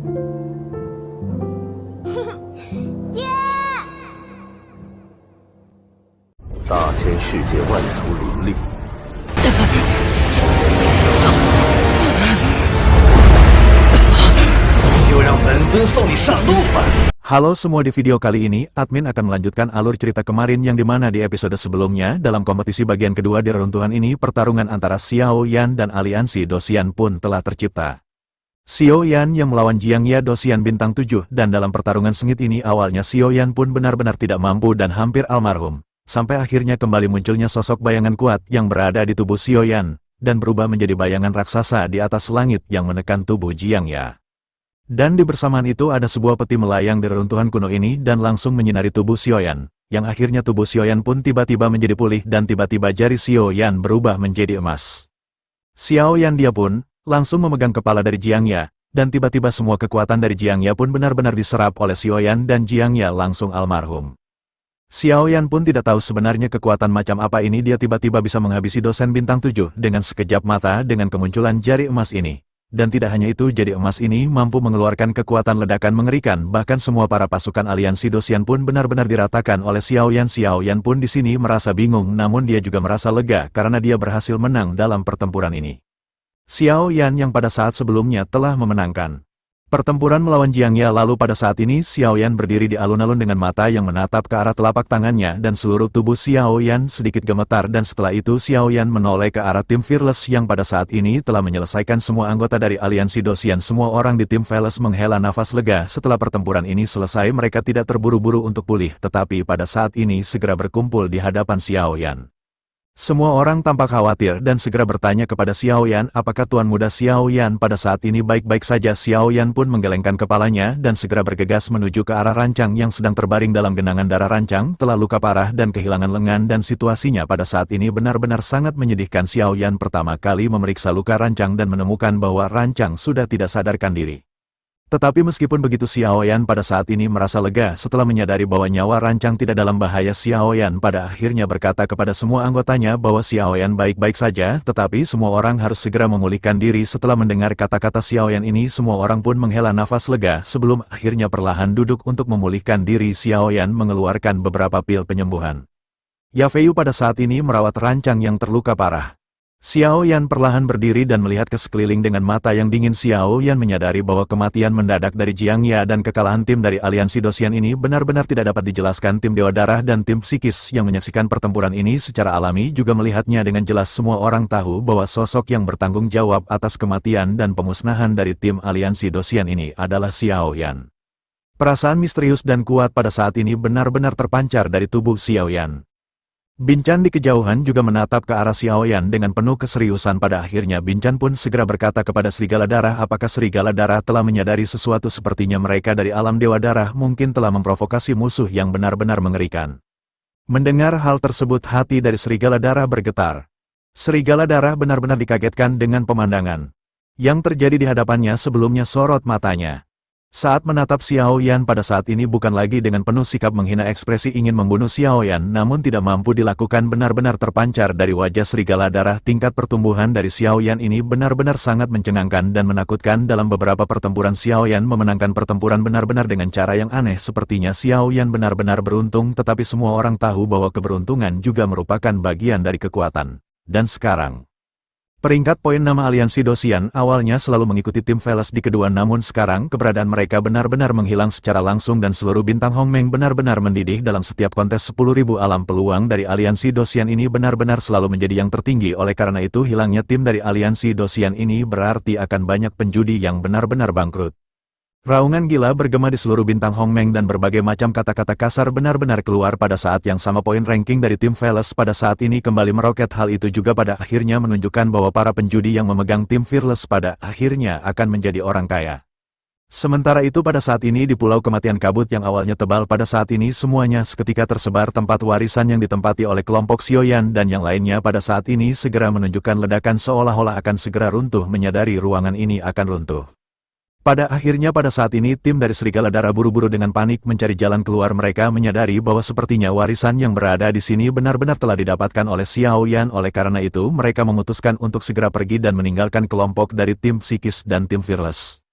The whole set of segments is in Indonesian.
大千世界万族林立，就让本尊送你上路吧。 Halo semua, di video kali ini, admin akan melanjutkan alur cerita kemarin yang dimana di episode sebelumnya, dalam kompetisi bagian kedua di reruntuhan ini, pertarungan antara Xiao Yan dan aliansi Dosian pun telah tercipta. Xiao Yan yang melawan Jiangya Dosian bintang 7, dan dalam pertarungan sengit ini awalnya Xiao Yan pun benar-benar tidak mampu dan hampir almarhum. Sampai akhirnya kembali munculnya sosok bayangan kuat yang berada di tubuh Xiao Yan, dan berubah menjadi bayangan raksasa di atas langit yang menekan tubuh Jiangya. Dan di bersamaan itu ada sebuah peti melayang di reruntuhan kuno ini dan langsung menyinari tubuh Xiao Yan, yang akhirnya tubuh Xiao Yan pun tiba-tiba menjadi pulih dan tiba-tiba jari Xiao Yan berubah menjadi emas. Xiao Yan dia pun langsung memegang kepala dari Jiangya, dan tiba-tiba semua kekuatan dari Jiangya pun benar-benar diserap oleh Xiao Yan dan Jiangya langsung almarhum. Xiao Yan pun tidak tahu sebenarnya kekuatan macam apa ini, dia tiba-tiba bisa menghabisi dosen bintang 7 dengan sekejap mata dengan kemunculan jari emas ini. Dan tidak hanya itu, jadi emas ini mampu mengeluarkan kekuatan ledakan mengerikan, bahkan semua para pasukan aliansi Dosian pun benar-benar diratakan oleh Xiao Yan. Xiao Yan pun di sini merasa bingung, namun dia juga merasa lega karena dia berhasil menang dalam pertempuran ini. Xiao Yan yang pada saat sebelumnya telah memenangkan pertempuran melawan Jiangya, lalu pada saat ini Xiao Yan berdiri di alun-alun dengan mata yang menatap ke arah telapak tangannya dan seluruh tubuh Xiao Yan sedikit gemetar, dan setelah itu Xiao Yan menoleh ke arah tim Fearless yang pada saat ini telah menyelesaikan semua anggota dari aliansi Dosian. Semua orang di tim Fearless menghela nafas lega setelah pertempuran ini selesai. Mereka tidak terburu-buru untuk pulih, tetapi pada saat ini segera berkumpul di hadapan Xiao Yan. Semua orang tampak khawatir dan segera bertanya kepada Xiao Yan, apakah Tuan Muda Xiao Yan pada saat ini baik-baik saja. Xiao Yan pun menggelengkan kepalanya dan segera bergegas menuju ke arah Rancang yang sedang terbaring dalam genangan darah. Rancang telah luka parah dan kehilangan lengan, dan situasinya pada saat ini benar-benar sangat menyedihkan. Xiao Yan pertama kali memeriksa luka Rancang dan menemukan bahwa Rancang sudah tidak sadarkan diri. Tetapi meskipun begitu, Xiao Yan pada saat ini merasa lega setelah menyadari bahwa nyawa Rancang tidak dalam bahaya. Xiao Yan pada akhirnya berkata kepada semua anggotanya bahwa Xiao Yan baik-baik saja, tetapi semua orang harus segera memulihkan diri. Setelah mendengar kata-kata Xiao Yan ini, semua orang pun menghela nafas lega sebelum akhirnya perlahan duduk untuk memulihkan diri. Xiao Yan mengeluarkan beberapa pil penyembuhan. Yafei pada saat ini merawat Rancang yang terluka parah. Xiao Yan perlahan berdiri dan melihat ke sekeliling dengan mata yang dingin. Xiao Yan menyadari bahwa kematian mendadak dari Jiangya dan kekalahan tim dari aliansi Dosian ini benar-benar tidak dapat dijelaskan. Tim Dewa Darah dan tim Psikis yang menyaksikan pertempuran ini secara alami juga melihatnya dengan jelas. Semua orang tahu bahwa sosok yang bertanggung jawab atas kematian dan pemusnahan dari tim aliansi Dosian ini adalah Xiao Yan. Perasaan misterius dan kuat pada saat ini benar-benar terpancar dari tubuh Xiao Yan. Binchan di kejauhan juga menatap ke arah Xiao Yan dengan penuh keseriusan. Pada akhirnya Binchan pun segera berkata kepada Serigala Darah, apakah Serigala Darah telah menyadari sesuatu? Sepertinya mereka dari alam Dewa Darah mungkin telah memprovokasi musuh yang benar-benar mengerikan. Mendengar hal tersebut, hati dari Serigala Darah bergetar. Serigala Darah benar-benar dikagetkan dengan pemandangan yang terjadi di hadapannya. Sebelumnya sorot matanya saat menatap Xiao Yan pada saat ini bukan lagi dengan penuh sikap menghina. Ekspresi ingin membunuh Xiao Yan namun tidak mampu dilakukan benar-benar terpancar dari wajah Serigala Darah. Tingkat pertumbuhan dari Xiao Yan ini benar-benar sangat mencengangkan dan menakutkan. Dalam beberapa pertempuran Xiao Yan memenangkan pertempuran benar-benar dengan cara yang aneh. Sepertinya Xiao Yan benar-benar beruntung, tetapi semua orang tahu bahwa keberuntungan juga merupakan bagian dari kekuatan. Dan sekarang peringkat poin nama aliansi Dosian awalnya selalu mengikuti tim Veles di kedua, namun sekarang keberadaan mereka benar-benar menghilang secara langsung dan seluruh bintang Hongmeng benar-benar mendidih dalam setiap kontes 10.000 alam. Peluang dari aliansi Dosian ini benar-benar selalu menjadi yang tertinggi. Oleh karena itu hilangnya tim dari aliansi Dosian ini berarti akan banyak penjudi yang benar-benar bangkrut. Raungan gila bergema di seluruh bintang Hongmeng dan berbagai macam kata-kata kasar benar-benar keluar. Pada saat yang sama poin ranking dari tim Veles pada saat ini kembali meroket. Hal itu juga pada akhirnya menunjukkan bahwa para penjudi yang memegang tim Fearless pada akhirnya akan menjadi orang kaya. Sementara itu pada saat ini di Pulau Kematian Kabut yang awalnya tebal pada saat ini semuanya seketika tersebar. Tempat warisan yang ditempati oleh kelompok Xiao Yan dan yang lainnya pada saat ini segera menunjukkan ledakan seolah-olah akan segera runtuh. Menyadari ruangan ini akan runtuh. Pada akhirnya pada saat ini tim dari Serigala Darah buru-buru dengan panik mencari jalan keluar. Mereka menyadari bahwa sepertinya warisan yang berada di sini benar-benar telah didapatkan oleh Xiao Yan. Oleh karena itu mereka memutuskan untuk segera pergi dan meninggalkan kelompok dari tim Psikis dan tim Fearless.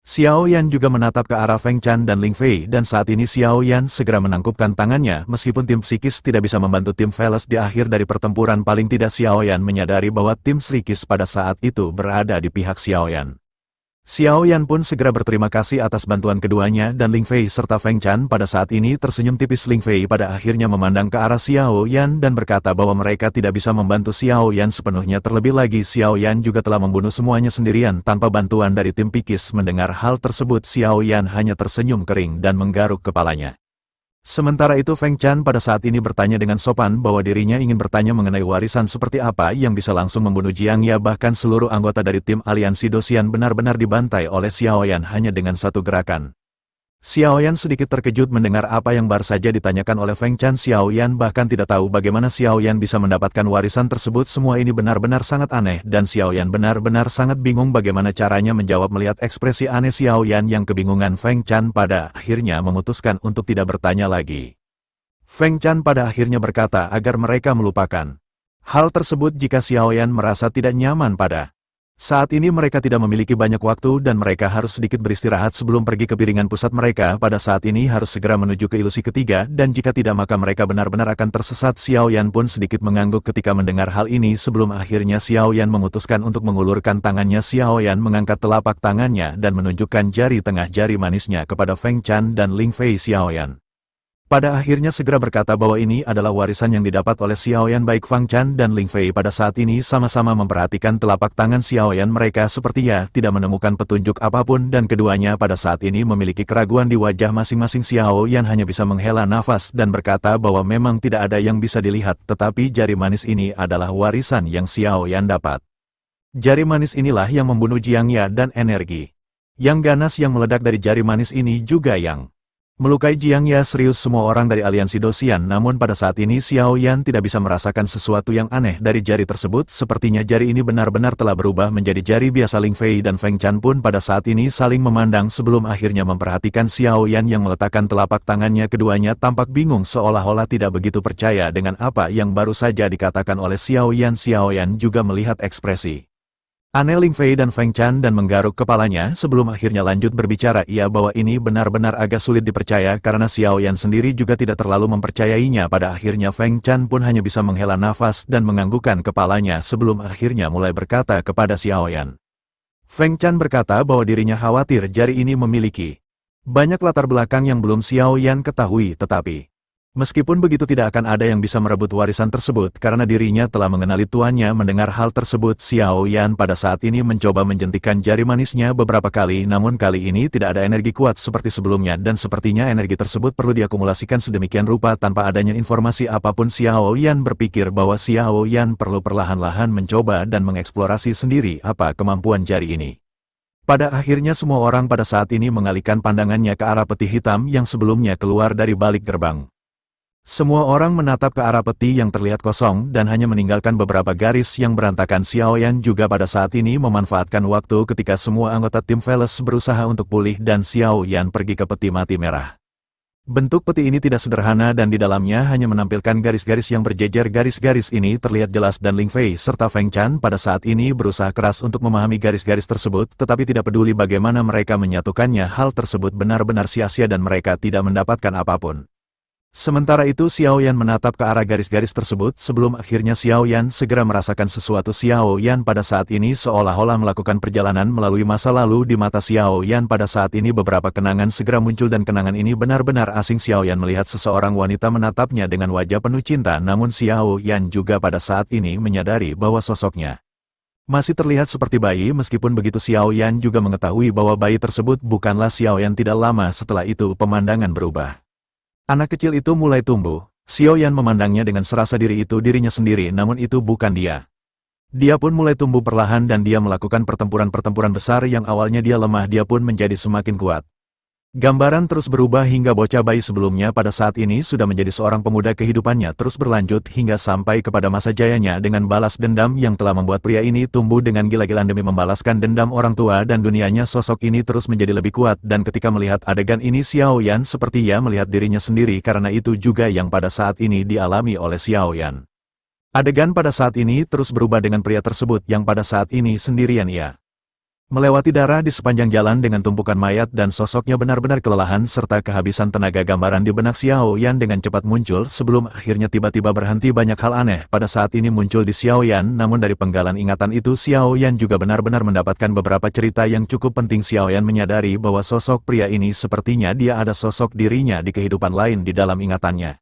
Xiao Yan juga menatap ke arah Feng Chan dan Ling Fei dan saat ini Xiao Yan segera menangkupkan tangannya meskipun tim psikis tidak bisa membantu tim Veles di akhir dari pertempuran paling tidak Xiao Yan menyadari bahwa tim psikis pada saat itu berada di pihak Xiao Yan. Xiao Yan pun segera berterima kasih atas bantuan keduanya dan Ling Fei serta Feng Chan pada saat ini tersenyum tipis. Ling Fei pada akhirnya memandang ke arah Xiao Yan dan berkata bahwa mereka tidak bisa membantu Xiao Yan sepenuhnya terlebih lagi Xiao Yan juga telah membunuh semuanya sendirian tanpa bantuan dari tim pikis. Mendengar hal tersebut Xiao Yan hanya tersenyum kering dan menggaruk kepalanya. Sementara itu Feng Chan pada saat ini bertanya dengan sopan bahwa dirinya ingin bertanya mengenai warisan seperti apa yang bisa langsung membunuh Jiang Ya. Bahkan seluruh anggota dari tim aliansi Dosian benar-benar dibantai oleh Xiao Yan hanya dengan satu gerakan. Xiao Yan sedikit terkejut mendengar apa yang baru saja ditanyakan oleh Feng Chan. Xiao Yan bahkan tidak tahu bagaimana Xiao Yan bisa mendapatkan warisan tersebut. Semua ini benar-benar sangat aneh dan Xiao Yan benar-benar sangat bingung bagaimana caranya menjawab melihat ekspresi aneh Xiao Yan yang kebingungan. Feng Chan pada akhirnya memutuskan untuk tidak bertanya lagi. Feng Chan pada akhirnya berkata agar mereka melupakan hal tersebut jika Xiao Yan merasa tidak nyaman pada saat ini mereka tidak memiliki banyak waktu dan mereka harus sedikit beristirahat sebelum pergi ke piringan pusat mereka. Pada saat ini harus segera menuju ke ilusi ketiga dan jika tidak maka mereka benar-benar akan tersesat. Xiao Yan pun sedikit mengangguk ketika mendengar hal ini sebelum akhirnya Xiao Yan memutuskan untuk mengulurkan tangannya. Xiao Yan mengangkat telapak tangannya dan menunjukkan jari tengah jari manisnya kepada Feng Chan dan Ling Fei. Xiao Yan pada akhirnya segera berkata bahwa ini adalah warisan yang didapat oleh Xiao Yan. Baik Feng Chan dan Ling Fei pada saat ini sama-sama memperhatikan telapak tangan Xiao Yan. Mereka sepertinya tidak menemukan petunjuk apapun dan keduanya pada saat ini memiliki keraguan di wajah masing-masing. Xiao Yan hanya bisa menghela nafas dan berkata bahwa memang tidak ada yang bisa dilihat tetapi jari manis ini adalah warisan yang Xiao Yan dapat. Jari manis inilah yang membunuh Jiang Ya dan energi yang ganas yang meledak dari jari manis ini juga yang melukai Jiang Ya. Serius semua orang dari aliansi Dosian, namun pada saat ini Xiao Yan tidak bisa merasakan sesuatu yang aneh dari jari tersebut. Sepertinya jari ini benar-benar telah berubah menjadi jari biasa. Ling Fei dan Feng Chan pun pada saat ini saling memandang sebelum akhirnya memperhatikan Xiao Yan yang meletakkan telapak tangannya. Keduanya tampak bingung seolah-olah tidak begitu percaya dengan apa yang baru saja dikatakan oleh Xiao Yan. Xiao Yan juga melihat ekspresi aneh Ling Fei dan Feng Chan dan menggaruk kepalanya sebelum akhirnya lanjut berbicara. Ia bahwa ini benar-benar agak sulit dipercaya karena Xiao Yan sendiri juga tidak terlalu mempercayainya. Pada akhirnya Feng Chan pun hanya bisa menghela nafas dan menganggukkan kepalanya sebelum akhirnya mulai berkata kepada Xiao Yan. Feng Chan berkata bahwa dirinya khawatir jari ini memiliki banyak latar belakang yang belum Xiao Yan ketahui tetapi meskipun begitu tidak akan ada yang bisa merebut warisan tersebut karena dirinya telah mengenali tuannya. Mendengar hal tersebut Xiao Yan pada saat ini mencoba menjentikan jari manisnya beberapa kali namun kali ini tidak ada energi kuat seperti sebelumnya dan sepertinya energi tersebut perlu diakumulasikan sedemikian rupa tanpa adanya informasi apapun. Xiao Yan berpikir bahwa Xiao Yan perlu perlahan-lahan mencoba dan mengeksplorasi sendiri apa kemampuan jari ini. Pada akhirnya semua orang pada saat ini mengalihkan pandangannya ke arah peti hitam yang sebelumnya keluar dari balik gerbang. Semua orang menatap ke arah peti yang terlihat kosong dan hanya meninggalkan beberapa garis yang berantakan. Xiao Yan juga pada saat ini memanfaatkan waktu ketika semua anggota tim Veles berusaha untuk pulih dan Xiao Yan pergi ke peti mati merah. Bentuk peti ini tidak sederhana dan di dalamnya hanya menampilkan garis-garis yang berjejer. Garis-garis ini terlihat jelas dan Ling Fei serta Feng Chan pada saat ini berusaha keras untuk memahami garis-garis tersebut tetapi tidak peduli bagaimana mereka menyatukannya, hal tersebut benar-benar sia-sia dan mereka tidak mendapatkan apapun. Sementara itu Xiao Yan menatap ke arah garis-garis tersebut sebelum akhirnya Xiao Yan segera merasakan sesuatu. Xiao Yan pada saat ini seolah-olah melakukan perjalanan melalui masa lalu. Di mata Xiao Yan pada saat ini beberapa kenangan segera muncul dan kenangan ini benar-benar asing. Xiao Yan melihat seseorang wanita menatapnya dengan wajah penuh cinta namun Xiao Yan juga pada saat ini menyadari bahwa sosoknya masih terlihat seperti bayi. Meskipun begitu Xiao Yan juga mengetahui bahwa bayi tersebut bukanlah Xiao Yan. Tidak lama setelah itu pemandangan berubah. Anak kecil itu mulai tumbuh. Xiao Yan memandangnya dengan serasa diri itu dirinya sendiri namun itu bukan dia. Dia pun mulai tumbuh perlahan dan dia melakukan pertempuran-pertempuran besar yang awalnya dia lemah dia pun menjadi semakin kuat. Gambaran terus berubah hingga bocah bayi sebelumnya pada saat ini sudah menjadi seorang pemuda. Kehidupannya terus berlanjut hingga sampai kepada masa jayanya dengan balas dendam yang telah membuat pria ini tumbuh dengan gila-gilaan demi membalaskan dendam orang tua dan dunianya. Sosok ini terus menjadi lebih kuat dan ketika melihat adegan ini Xiao Yan seperti ia melihat dirinya sendiri karena itu juga yang pada saat ini dialami oleh Xiao Yan. Adegan pada saat ini terus berubah dengan pria tersebut yang pada saat ini sendirian ia Melewati darah di sepanjang jalan dengan tumpukan mayat dan sosoknya benar-benar kelelahan serta kehabisan tenaga, gambaran di benak Xiao Yan dengan cepat muncul sebelum akhirnya tiba-tiba berhenti. Banyak hal aneh pada saat ini muncul di Xiao Yan, namun dari penggalan ingatan itu Xiao Yan juga benar-benar mendapatkan beberapa cerita yang cukup penting. Xiao Yan menyadari bahwa sosok pria ini sepertinya dia ada sosok dirinya di kehidupan lain di dalam ingatannya.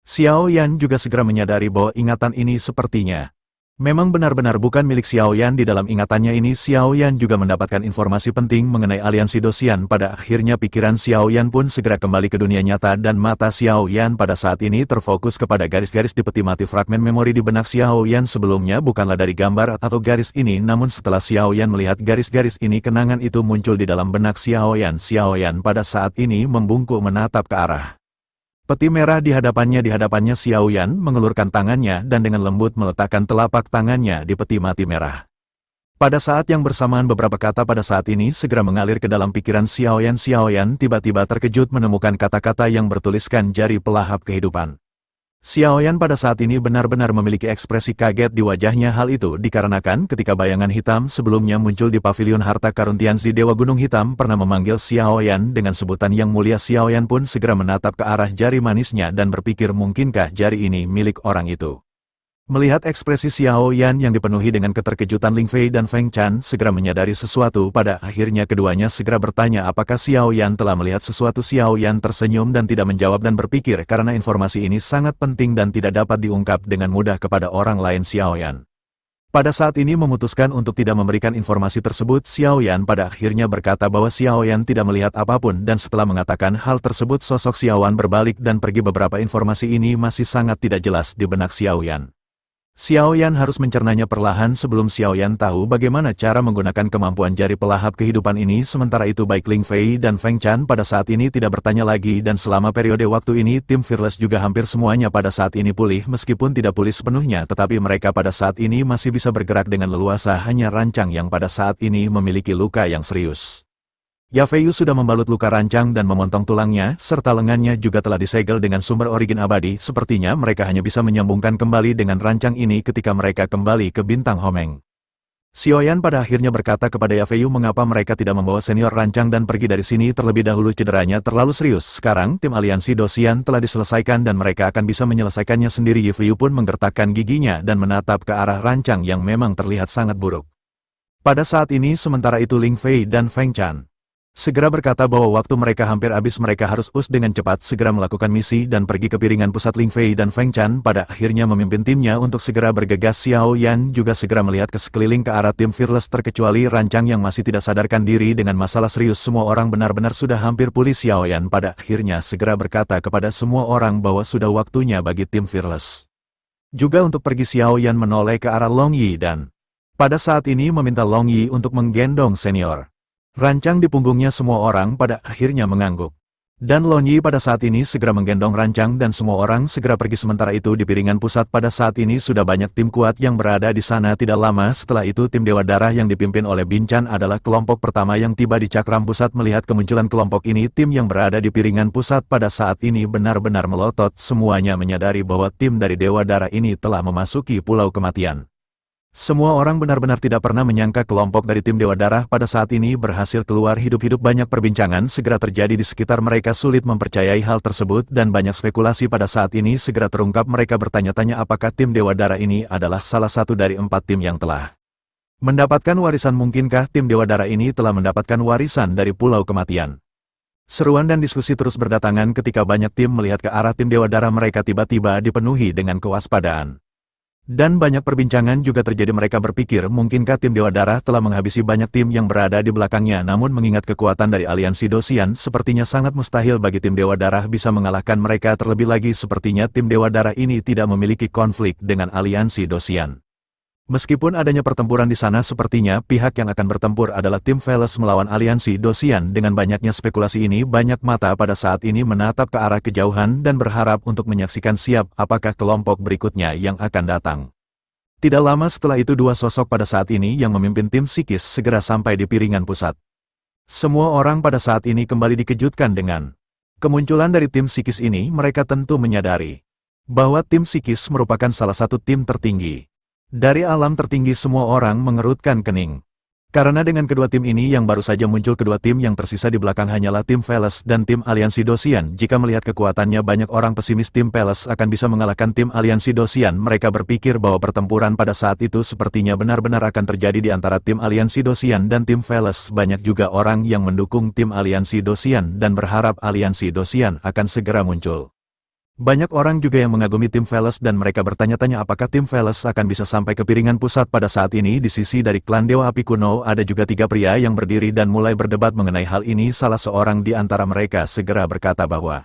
Xiao Yan juga segera menyadari bahwa ingatan ini sepertinya memang benar-benar bukan milik Xiao Yan. Di dalam ingatannya ini Xiao Yan juga mendapatkan informasi penting mengenai aliansi Dosian. Pada akhirnya pikiran Xiao Yan pun segera kembali ke dunia nyata dan mata Xiao Yan pada saat ini terfokus kepada garis-garis di peti mati. Fragmen memori di benak Xiao Yan sebelumnya bukanlah dari gambar atau garis ini, namun setelah Xiao Yan melihat garis-garis ini, kenangan itu muncul di dalam benak Xiao Yan. Xiao Yan pada saat ini membungkuk menatap ke arah peti merah di hadapannya. Xiao Yan mengelurkan tangannya dan dengan lembut meletakkan telapak tangannya di peti mati merah. Pada saat yang bersamaan beberapa kata pada saat ini segera mengalir ke dalam pikiran Xiao Yan. Xiao Yan tiba-tiba terkejut menemukan kata-kata yang bertuliskan jari pelahap kehidupan. Xiao Yan pada saat ini benar-benar memiliki ekspresi kaget di wajahnya. Hal itu dikarenakan ketika bayangan hitam sebelumnya muncul di pavilion harta karun Tianzi, Dewa Gunung Hitam pernah memanggil Xiao Yan dengan sebutan yang mulia. Xiao Yan pun segera menatap ke arah jari manisnya dan berpikir mungkinkah jari ini milik orang itu. Melihat ekspresi Xiao Yan yang dipenuhi dengan keterkejutan, Ling Fei dan Feng Chan segera menyadari sesuatu. Pada akhirnya keduanya segera bertanya apakah Xiao Yan telah melihat sesuatu. Xiao Yan tersenyum dan tidak menjawab dan berpikir karena informasi ini sangat penting dan tidak dapat diungkap dengan mudah kepada orang lain. Xiao Yan pada saat ini memutuskan untuk tidak memberikan informasi tersebut. Xiao Yan pada akhirnya berkata bahwa Xiao Yan tidak melihat apapun, dan setelah mengatakan hal tersebut sosok Xiao Yan berbalik dan pergi. Beberapa informasi ini masih sangat tidak jelas di benak Xiao Yan. Xiao Yan harus mencernanya perlahan sebelum Xiao Yan tahu bagaimana cara menggunakan kemampuan jari pelahap kehidupan ini. Sementara itu baik Ling Fei dan Feng Chan pada saat ini tidak bertanya lagi, dan selama periode waktu ini tim Fearless juga hampir semuanya pada saat ini pulih. Meskipun tidak pulih sepenuhnya, tetapi mereka pada saat ini masih bisa bergerak dengan leluasa. Hanya Rancang yang pada saat ini memiliki luka yang serius. Yafei sudah membalut luka Rancang dan memotong tulangnya, serta lengannya juga telah disegel dengan sumber origin abadi. Sepertinya mereka hanya bisa menyambungkan kembali dengan Rancang ini ketika mereka kembali ke bintang Homeng. Xiao Yan pada akhirnya berkata kepada Yafei mengapa mereka tidak membawa senior Rancang dan pergi dari sini terlebih dahulu. Cederanya terlalu serius. Sekarang tim aliansi Dosian telah diselesaikan dan mereka akan bisa menyelesaikannya sendiri. Yafei pun menggertakkan giginya dan menatap ke arah Rancang yang memang terlihat sangat buruk. Pada saat ini sementara itu Ling Fei dan Feng Chan segera berkata bahwa waktu mereka hampir habis, mereka harus dengan cepat segera melakukan misi dan pergi ke piringan pusat. Ling Fei dan Feng Chan pada akhirnya memimpin timnya untuk segera bergegas. Xiao Yan juga segera melihat ke sekeliling ke arah tim Fearless terkecuali Rancang yang masih tidak sadarkan diri dengan masalah serius. Semua orang benar-benar sudah hampir pulih. Xiao Yan pada akhirnya segera berkata kepada semua orang bahwa sudah waktunya bagi tim Fearless juga untuk pergi. Xiao Yan menoleh ke arah Long Yi dan pada saat ini meminta Long Yi untuk menggendong senior Rancang di punggungnya. Semua orang pada akhirnya mengangguk. Dan Long Yi pada saat ini segera menggendong Rancang dan semua orang segera pergi. Sementara itu di piringan pusat pada saat ini sudah banyak tim kuat yang berada di sana. Tidak lama setelah itu tim Dewa Darah yang dipimpin oleh Bin Chan adalah kelompok pertama yang tiba di Cakram Pusat. Melihat kemunculan kelompok ini, tim yang berada di piringan pusat pada saat ini benar-benar melotot. Semuanya menyadari bahwa tim dari Dewa Darah ini telah memasuki Pulau Kematian. Semua orang benar-benar tidak pernah menyangka kelompok dari tim Dewa Darah pada saat ini berhasil keluar hidup-hidup. Banyak perbincangan segera terjadi di sekitar mereka, sulit mempercayai hal tersebut dan banyak spekulasi pada saat ini segera terungkap. Mereka bertanya-tanya apakah tim Dewa Darah ini adalah salah satu dari 4 tim yang telah mendapatkan warisan. Mungkinkah tim Dewa Darah ini telah mendapatkan warisan dari Pulau Kematian? Seruan dan diskusi terus berdatangan ketika banyak tim melihat ke arah tim Dewa Darah. Mereka tiba-tiba dipenuhi dengan kewaspadaan. Dan banyak perbincangan juga terjadi. Mereka berpikir mungkinkah tim Dewa Darah telah menghabisi banyak tim yang berada di belakangnya. Namun mengingat kekuatan dari aliansi Dosian, sepertinya sangat mustahil bagi tim Dewa Darah bisa mengalahkan mereka. Terlebih lagi sepertinya tim Dewa Darah ini tidak memiliki konflik dengan aliansi Dosian. Meskipun adanya pertempuran di sana, sepertinya pihak yang akan bertempur adalah tim Fearless melawan aliansi Dosian. Dengan banyaknya spekulasi ini, banyak mata pada saat ini menatap ke arah kejauhan dan berharap untuk menyaksikan siap apakah kelompok berikutnya yang akan datang. Tidak lama setelah itu dua sosok pada saat ini yang memimpin tim psikis segera sampai di piringan pusat. Semua orang pada saat ini kembali dikejutkan dengan kemunculan dari tim psikis ini. Mereka tentu menyadari bahwa tim psikis merupakan salah satu tim tertinggi dari alam tertinggi. Semua orang mengerutkan kening. Karena dengan kedua tim ini yang baru saja muncul, kedua tim yang tersisa di belakang hanyalah tim Veles dan tim Aliansi Dosian. Jika melihat kekuatannya, banyak orang pesimis tim Veles akan bisa mengalahkan tim Aliansi Dosian. Mereka berpikir bahwa pertempuran pada saat itu sepertinya benar-benar akan terjadi di antara tim Aliansi Dosian dan tim Veles. Banyak juga orang yang mendukung tim Aliansi Dosian dan berharap Aliansi Dosian akan segera muncul. Banyak orang juga yang mengagumi tim Veles dan mereka bertanya-tanya apakah tim Veles akan bisa sampai ke piringan pusat pada saat ini. Di sisi dari klan Dewa Api Kuno ada juga 3 pria yang berdiri dan mulai berdebat mengenai hal ini. Salah seorang di antara mereka segera berkata bahwa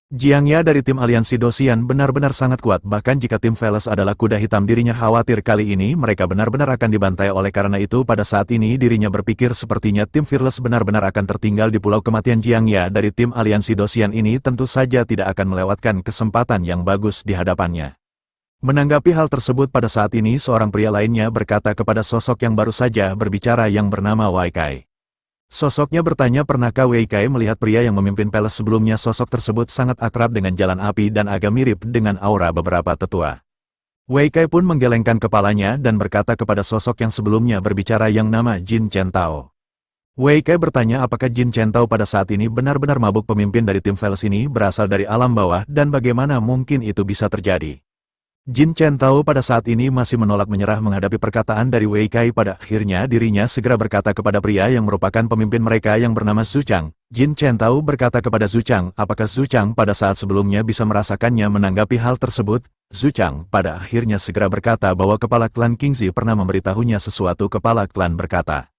Jiangya dari tim Aliansi Dosian benar-benar sangat kuat, bahkan jika tim Veles adalah kuda hitam, dirinya khawatir kali ini mereka benar-benar akan dibantai. Oleh karena itu pada saat ini dirinya berpikir sepertinya tim Fearless benar-benar akan tertinggal di pulau kematian. Jiangya dari tim Aliansi Dosian ini tentu saja tidak akan melewatkan kesempatan yang bagus di hadapannya. Menanggapi hal tersebut pada saat ini seorang pria lainnya berkata kepada sosok yang baru saja berbicara yang bernama Wei Kai. Sosoknya bertanya, pernahkah Wei Kai melihat pria yang memimpin Palace sebelumnya? Sosok tersebut sangat akrab dengan jalan api dan agak mirip dengan aura beberapa tetua. Wei Kai pun menggelengkan kepalanya dan berkata kepada sosok yang sebelumnya berbicara yang nama Jin Chen Tao. Wei Kai bertanya apakah Jin Chen Tao pada saat ini benar-benar mabuk. Pemimpin dari tim Palace ini berasal dari alam bawah dan bagaimana mungkin itu bisa terjadi? Jin Chen Tao pada saat ini masih menolak menyerah menghadapi perkataan dari Wei Kai. Pada akhirnya dirinya segera berkata kepada pria yang merupakan pemimpin mereka yang bernama Zhu Chang. Jin Chen Tao berkata kepada Zhu Chang, apakah Zhu Chang pada saat sebelumnya bisa merasakannya? Menanggapi hal tersebut, Zhu Chang pada akhirnya segera berkata bahwa kepala klan Qingzi pernah memberitahunya sesuatu. Kepala klan berkata,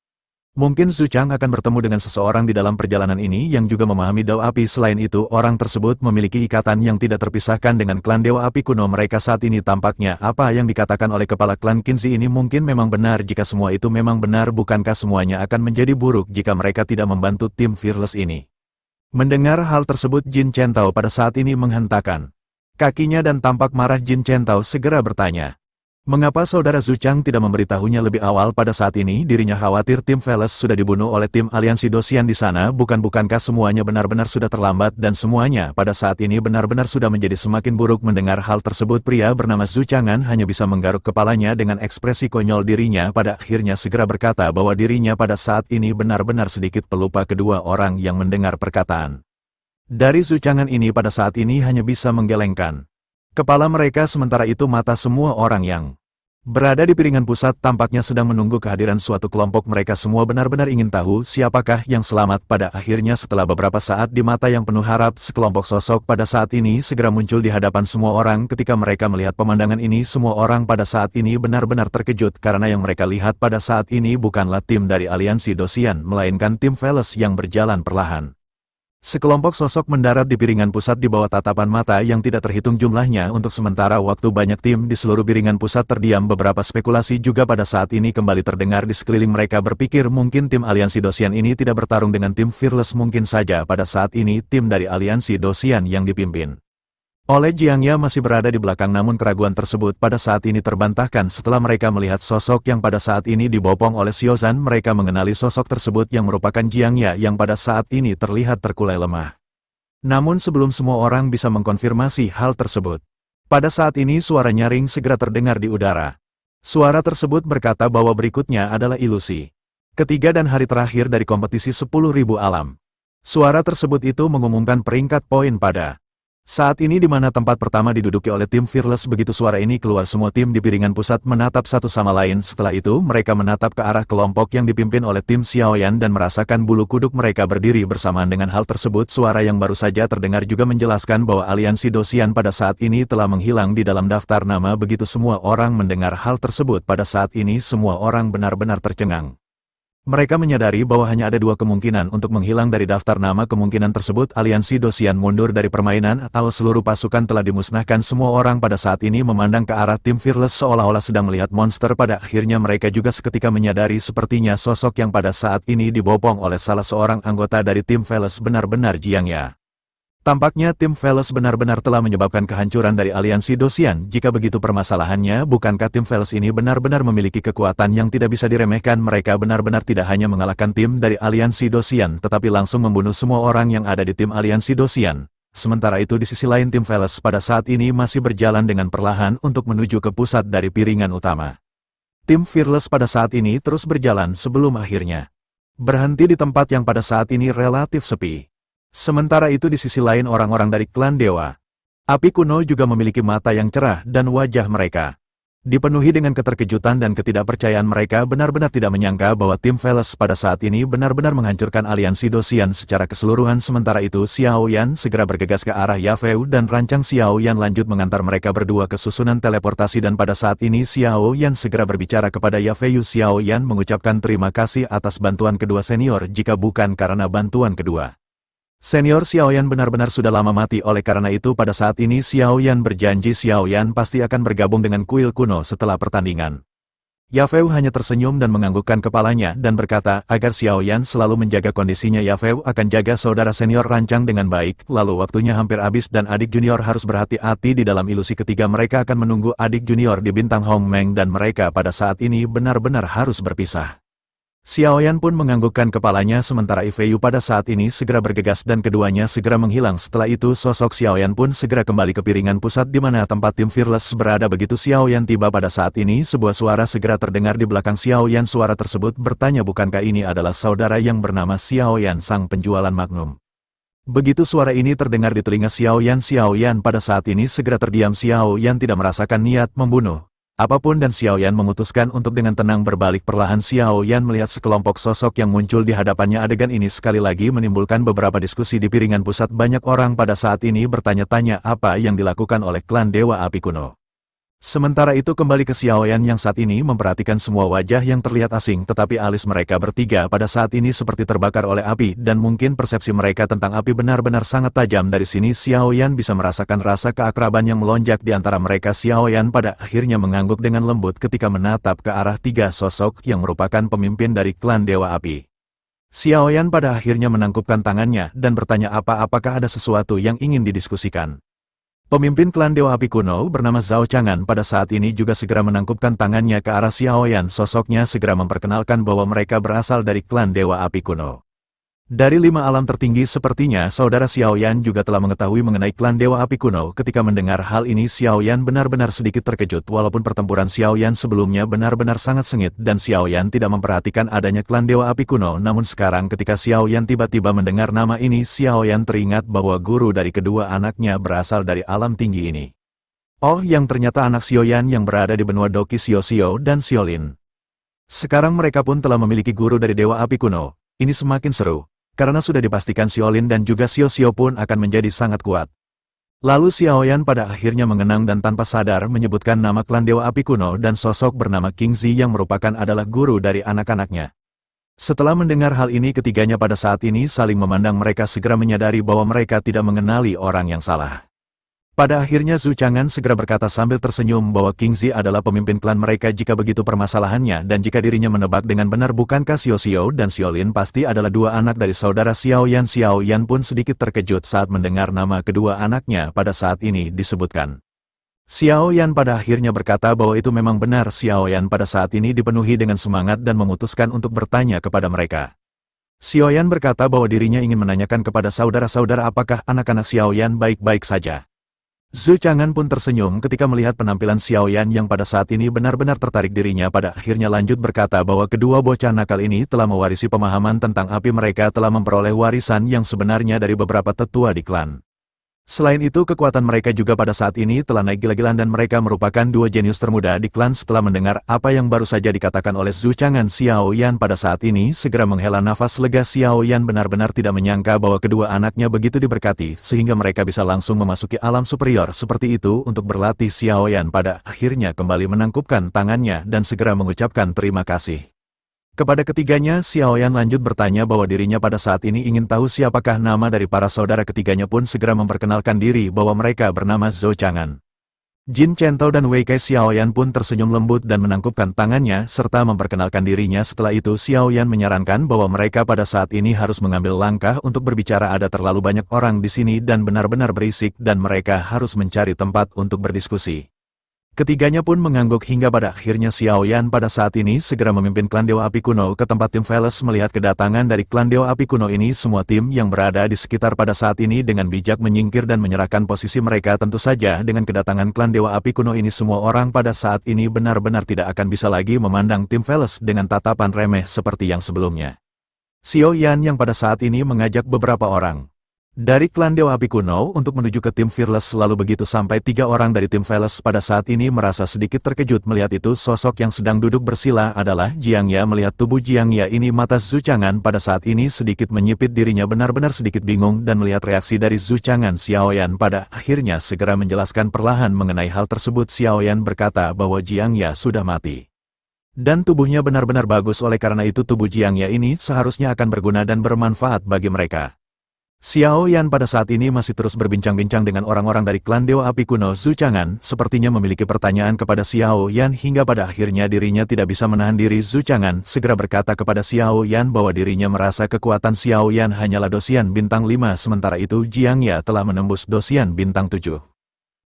mungkin Zhu Chang akan bertemu dengan seseorang di dalam perjalanan ini yang juga memahami Dao Api. Selain itu, orang tersebut memiliki ikatan yang tidak terpisahkan dengan klan Dewa Api Kuno mereka saat ini. Tampaknya apa yang dikatakan oleh kepala klan Qingzi ini mungkin memang benar. Jika semua itu memang benar, bukankah semuanya akan menjadi buruk jika mereka tidak membantu tim Fearless ini? Mendengar hal tersebut, Jin Chen Tao pada saat ini menghentakkan kakinya dan tampak marah. Jin Chen Tao segera bertanya, mengapa saudara Zhu Chang tidak memberitahunya lebih awal? Pada saat ini dirinya khawatir tim Veles sudah dibunuh oleh tim Aliansi Dosian di sana. Bukankah semuanya benar-benar sudah terlambat dan semuanya pada saat ini benar-benar sudah menjadi semakin buruk? Mendengar hal tersebut, pria bernama Zhu Changan hanya bisa menggaruk kepalanya dengan ekspresi konyol. Dirinya pada akhirnya segera berkata bahwa dirinya pada saat ini benar-benar sedikit pelupa. Kedua orang yang mendengar perkataan dari Zhu Changan ini pada saat ini hanya bisa menggelengkan kepala mereka. Sementara itu mata semua orang yang berada di piringan pusat tampaknya sedang menunggu kehadiran suatu kelompok. Mereka semua benar-benar ingin tahu siapakah yang selamat. Pada akhirnya setelah beberapa saat di mata yang penuh harap, sekelompok sosok pada saat ini segera muncul di hadapan semua orang. Ketika mereka melihat pemandangan ini, semua orang pada saat ini benar-benar terkejut karena yang mereka lihat pada saat ini bukanlah tim dari Aliansi Dosian, melainkan tim Veles yang berjalan perlahan. Sekelompok sosok mendarat di piringan pusat di bawah tatapan mata yang tidak terhitung jumlahnya. Untuk sementara waktu banyak tim di seluruh piringan pusat terdiam. Beberapa spekulasi juga pada saat ini kembali terdengar di sekeliling mereka. Berpikir mungkin tim Aliansi Dosian ini tidak bertarung dengan tim Fearless. Mungkin saja pada saat ini tim dari Aliansi Dosian yang dipimpin oleh Jiangya masih berada di belakang. Namun keraguan tersebut pada saat ini terbantahkan setelah mereka melihat sosok yang pada saat ini dibopong oleh Xiaozan. Mereka mengenali sosok tersebut yang merupakan Jiangya yang pada saat ini terlihat terkulai lemah. Namun sebelum semua orang bisa mengkonfirmasi hal tersebut, pada saat ini suara nyaring segera terdengar di udara. Suara tersebut berkata bahwa berikutnya adalah ilusi ketiga dan hari terakhir dari kompetisi 10.000 alam. Suara tersebut itu mengumumkan peringkat poin pada saat ini di mana tempat pertama diduduki oleh tim Fearless. Begitu suara ini keluar, semua tim di piringan pusat menatap satu sama lain. Setelah itu mereka menatap ke arah kelompok yang dipimpin oleh tim Xiaoyan dan merasakan bulu kuduk mereka berdiri. Bersamaan dengan hal tersebut, suara yang baru saja terdengar juga menjelaskan bahwa Aliansi Dosian pada saat ini telah menghilang di dalam daftar nama. Begitu semua orang mendengar hal tersebut, pada saat ini semua orang benar-benar tercengang. Mereka menyadari bahwa hanya ada dua kemungkinan untuk menghilang dari daftar nama. Kemungkinan tersebut Aliansi Dosian mundur dari permainan atau seluruh pasukan telah dimusnahkan. Semua orang pada saat ini memandang ke arah tim Fearless seolah-olah sedang melihat monster. Pada akhirnya mereka juga seketika menyadari sepertinya sosok yang pada saat ini dibopong oleh salah seorang anggota dari tim Fearless benar-benar Jiangya. Tampaknya tim Veles benar-benar telah menyebabkan kehancuran dari Aliansi Dosian. Jika begitu permasalahannya, bukankah tim Veles ini benar-benar memiliki kekuatan yang tidak bisa diremehkan? Mereka benar-benar tidak hanya mengalahkan tim dari Aliansi Dosian, tetapi langsung membunuh semua orang yang ada di tim Aliansi Dosian. Sementara itu di sisi lain tim Veles pada saat ini masih berjalan dengan perlahan untuk menuju ke pusat dari piringan utama. Tim Fearless pada saat ini terus berjalan sebelum akhirnya berhenti di tempat yang pada saat ini relatif sepi. Sementara itu di sisi lain orang-orang dari klan Dewa Api Kuno juga memiliki mata yang cerah dan wajah mereka dipenuhi dengan keterkejutan dan ketidakpercayaan. Mereka benar-benar tidak menyangka bahwa tim Fearless pada saat ini benar-benar menghancurkan aliansi Dosian secara keseluruhan. Sementara itu Xiao Yan segera bergegas ke arah Yafeu dan rancang Xiao Yan lanjut mengantar mereka berdua ke susunan teleportasi dan pada saat ini Xiao Yan segera berbicara kepada Yafeu. Xiao Yan mengucapkan terima kasih atas bantuan kedua senior. Jika bukan karena bantuan kedua senior, Xiao Yan benar-benar sudah lama mati. Oleh karena itu pada saat ini Xiao Yan berjanji Xiao Yan pasti akan bergabung dengan kuil kuno setelah pertandingan. Yafeu hanya tersenyum dan menganggukkan kepalanya dan berkata agar Xiao Yan selalu menjaga kondisinya. Yafeu akan jaga saudara senior rancang dengan baik. Lalu waktunya hampir habis dan adik junior harus berhati-hati di dalam ilusi ketiga. Mereka akan menunggu adik junior di bintang Hong Meng dan mereka pada saat ini benar-benar harus berpisah. Xiao Yan pun menganggukkan kepalanya sementara Yafeu pada saat ini segera bergegas dan keduanya segera menghilang. Setelah itu sosok Xiao Yan pun segera kembali ke piringan pusat di mana tempat tim Fearless berada. Begitu Xiao Yan tiba pada saat ini sebuah suara segera terdengar di belakang Xiao Yan. Suara tersebut bertanya bukankah ini adalah saudara yang bernama Xiao Yan sang penjualan Magnum. Begitu suara ini terdengar di telinga Xiao Yan pada saat ini segera terdiam. Xiao Yan tidak merasakan niat membunuh apapun dan Xiao Yan memutuskan untuk dengan tenang berbalik. Perlahan Xiao Yan melihat sekelompok sosok yang muncul di hadapannya. Adegan ini sekali lagi menimbulkan beberapa diskusi di piringan pusat. Banyak orang pada saat ini bertanya-tanya apa yang dilakukan oleh klan Dewa Api Kuno. Sementara itu kembali ke Xiao Yan yang saat ini memperhatikan semua wajah yang terlihat asing, tetapi alis mereka bertiga pada saat ini seperti terbakar oleh api dan mungkin persepsi mereka tentang api benar-benar sangat tajam. Dari sini Xiao Yan bisa merasakan rasa keakraban yang melonjak di antara mereka. Xiao Yan pada akhirnya mengangguk dengan lembut ketika menatap ke arah tiga sosok yang merupakan pemimpin dari klan Dewa Api. Xiao Yan pada akhirnya menangkupkan tangannya dan bertanya apakah ada sesuatu yang ingin didiskusikan. Pemimpin klan Dewa Api Kuno bernama Zhao Chang'an pada saat ini juga segera menangkupkan tangannya ke arah Xiao Yan. Sosoknya segera memperkenalkan bahwa mereka berasal dari klan Dewa Api Kuno. Dari 5 alam tertinggi. Sepertinya saudara Xiao Yan juga telah mengetahui mengenai klan Dewa Api Kuno. Ketika mendengar hal ini Xiao Yan benar-benar sedikit terkejut. Walaupun pertempuran Xiao Yan sebelumnya benar-benar sangat sengit dan Xiao Yan tidak memperhatikan adanya klan Dewa Api Kuno, namun sekarang ketika Xiao Yan tiba-tiba mendengar nama ini Xiao Yan teringat bahwa guru dari kedua anaknya berasal dari alam tinggi ini. Oh, yang ternyata anak Xiao Yan yang berada di benua Doki Xiao Xiao dan Xiaolin. Sekarang mereka pun telah memiliki guru dari Dewa Api Kuno. Ini semakin seru karena sudah dipastikan Xiaolin dan juga Xiao Xiao pun akan menjadi sangat kuat. Lalu Xiao Yan pada akhirnya mengenang dan tanpa sadar menyebutkan nama klan Dewa Api Kuno dan sosok bernama King Zi yang merupakan adalah guru dari anak-anaknya. Setelah mendengar hal ini ketiganya pada saat ini saling memandang. Mereka segera menyadari bahwa mereka tidak mengenali orang yang salah. Pada akhirnya Zhao Chang'an segera berkata sambil tersenyum bahwa King Zi adalah pemimpin klan mereka. Jika begitu permasalahannya dan jika dirinya menebak dengan benar bukankah Xiao Xiao dan Xiaolin pasti adalah dua anak dari saudara Xiao Yan. Xiao Yan pun sedikit terkejut saat mendengar nama kedua anaknya pada saat ini disebutkan. Xiao Yan pada akhirnya berkata bahwa itu memang benar. Xiao Yan pada saat ini dipenuhi dengan semangat dan memutuskan untuk bertanya kepada mereka. Xiao Yan berkata bahwa dirinya ingin menanyakan kepada saudara-saudara apakah anak-anak Xiao Yan baik-baik saja. Zhao Chang'an pun tersenyum ketika melihat penampilan Xiao Yan yang pada saat ini benar-benar tertarik. Dirinya pada akhirnya lanjut berkata bahwa kedua bocah nakal ini telah mewarisi pemahaman tentang api. Mereka telah memperoleh warisan yang sebenarnya dari beberapa tetua di klan. Selain itu kekuatan mereka juga pada saat ini telah naik gila-gilaan dan mereka merupakan dua jenius termuda di klan. Setelah mendengar apa yang baru saja dikatakan oleh Zhao Chang'an, Xiao Yan pada saat ini segera menghela nafas lega. Xiao Yan benar-benar tidak menyangka bahwa kedua anaknya begitu diberkati sehingga mereka bisa langsung memasuki alam superior seperti itu untuk berlatih. Xiao Yan pada akhirnya kembali menangkupkan tangannya dan segera mengucapkan terima kasih. Kepada ketiganya, Xiao Yan lanjut bertanya bahwa dirinya pada saat ini ingin tahu siapakah nama dari para saudara. Ketiganya pun segera memperkenalkan diri bahwa mereka bernama Zhao Chang'an, Jin Chentao dan Wei Kai. Xiao Yan pun tersenyum lembut dan menangkupkan tangannya serta memperkenalkan dirinya. Setelah itu Xiao Yan menyarankan bahwa mereka pada saat ini harus mengambil langkah untuk berbicara. Ada terlalu banyak orang di sini dan benar-benar berisik dan mereka harus mencari tempat untuk berdiskusi. Ketiganya pun mengangguk hingga pada akhirnya Xiao Yan pada saat ini segera memimpin klan Dewa Api Kuno ke tempat tim Veles. Melihat kedatangan dari klan Dewa Api Kuno ini, semua tim yang berada di sekitar pada saat ini dengan bijak menyingkir dan menyerahkan posisi mereka. Tentu saja dengan kedatangan klan Dewa Api Kuno ini, semua orang pada saat ini benar-benar tidak akan bisa lagi memandang tim Veles dengan tatapan remeh seperti yang sebelumnya. Xiao Yan yang pada saat ini mengajak beberapa orang dari klan Dewa Api Kuno untuk menuju ke tim Fearless. Lalu begitu sampai 3 orang dari tim Veles pada saat ini merasa sedikit terkejut melihat itu sosok yang sedang duduk bersila adalah Jiang Ya. Melihat tubuh Jiang Ya ini, mata Zhu Chang'an pada saat ini sedikit menyipit, dirinya benar-benar sedikit bingung dan melihat reaksi dari Zhu Chang'an. Xiao Yan pada akhirnya segera menjelaskan perlahan mengenai hal tersebut. Xiao Yan berkata bahwa Jiang Ya sudah mati dan tubuhnya benar-benar bagus, oleh karena itu tubuh Jiang Ya ini seharusnya akan berguna dan bermanfaat bagi mereka. Xiao Yan pada saat ini masih terus berbincang-bincang dengan orang-orang dari klan Dewa Api Kuno. Zhu Chang'an sepertinya memiliki pertanyaan kepada Xiao Yan hingga pada akhirnya dirinya tidak bisa menahan diri. Zhu Chang'an segera berkata kepada Xiao Yan bahwa dirinya merasa kekuatan Xiao Yan hanyalah dosian bintang 5, sementara itu Jiang Ya telah menembus dosian bintang 7.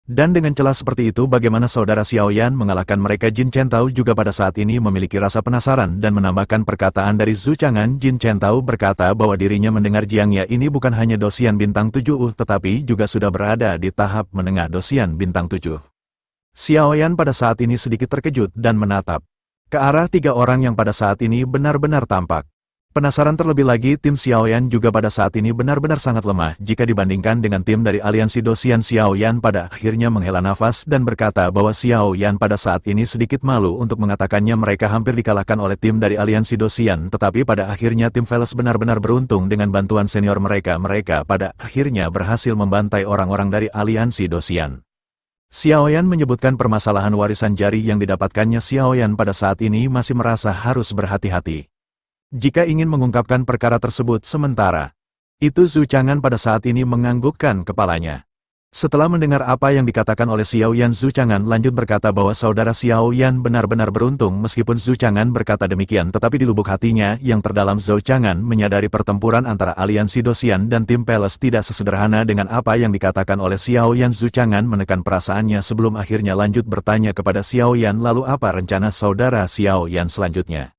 Dan dengan celah seperti itu, bagaimana saudara Xiao Yan mengalahkan mereka? Jin Chentao juga pada saat ini memiliki rasa penasaran dan menambahkan perkataan dari Zhu Chang'an. Jin Chentao berkata bahwa dirinya mendengar Jiang Ya ini bukan hanya dosian bintang 7, tetapi juga sudah berada di tahap menengah dosian bintang 7. Xiao Yan pada saat ini sedikit terkejut dan menatap ke arah 3 orang yang pada saat ini benar-benar tampak penasaran. Terlebih lagi, tim Xiao Yan juga pada saat ini benar-benar sangat lemah jika dibandingkan dengan tim dari aliansi Dosian. Xiao Yan pada akhirnya menghela nafas dan berkata bahwa Xiao Yan pada saat ini sedikit malu untuk mengatakannya mereka hampir dikalahkan oleh tim dari aliansi Dosian, tetapi pada akhirnya tim Veles benar-benar beruntung dengan bantuan senior mereka. Mereka pada akhirnya berhasil membantai orang-orang dari aliansi Dosian. Xiao Yan menyebutkan permasalahan warisan jari yang didapatkannya. Xiao Yan pada saat ini masih merasa harus berhati-hati jika ingin mengungkapkan perkara tersebut. Sementara itu Zhu Chang'an pada saat ini menganggukkan kepalanya. Setelah mendengar apa yang dikatakan oleh Xiao Yan, Zhu Chang'an lanjut berkata bahwa saudara Xiao Yan benar-benar beruntung. Meskipun Zhu Chang'an berkata demikian, tetapi di lubuk hatinya yang terdalam Zhu Chang'an menyadari pertempuran antara aliansi Dosian dan tim Veles tidak sesederhana dengan apa yang dikatakan oleh Xiao Yan. Zhu Chang'an menekan perasaannya sebelum akhirnya lanjut bertanya kepada Xiao Yan, lalu apa rencana saudara Xiao Yan selanjutnya?